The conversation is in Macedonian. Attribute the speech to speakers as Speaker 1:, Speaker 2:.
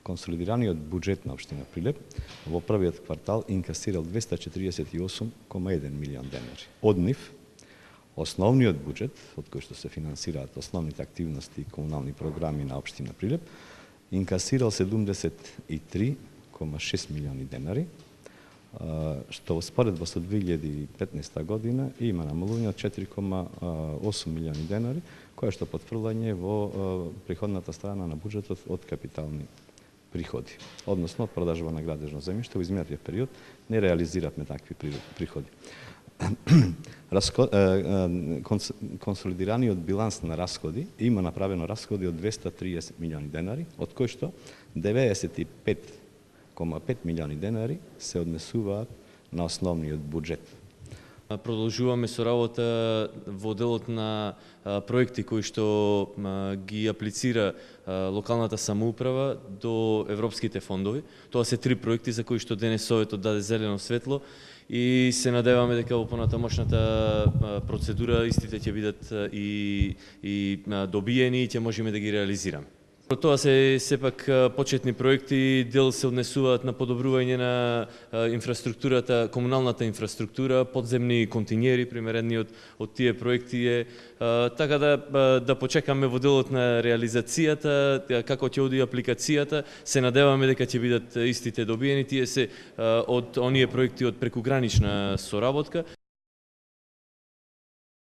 Speaker 1: консолидираниот буџет на општина Прилеп во првиот квартал инкасирал 248,1 милион денари. Од нив, основниот буџет, од кој што се финансираат основните активности и комунални програми на општина Прилеп, инкасирал 73,6 милиони денари, што во споредба со 2015 година има намалување од 4,8 милиони денари, кое што потврлање во приходната страна на буџетот од капитални приходи, односно од продажба на градежно земјиште. Во изминатиот период не реализиравме такви приходи. Консолидираниот биланс на расходи има направено расходи од 230 милиони денари, од кои што 95,5 милиони денари се однесуваат на основниот буџет.
Speaker 2: Продолжуваме со работа во делот на проекти кои што ги аплицира локалната самоуправа до европските фондови. Тоа се 3 проекти за кои што денес Советот даде зелено светло и се надеваме дека во понатамошната процедура истите ќе бидат и добиени и ќе можеме да ги реализираме. Тоа се сепак почетни проекти, дел се однесуваат на подобрување на инфраструктурата, комуналната инфраструктура, подземни континери, примерениот од тие проекти е така да почекаме во делот на реализацијата, како ќе оди апликацијата, се надеваме дека ќе бидат истите добиени, тие се од оние проекти од прекугранична соработка.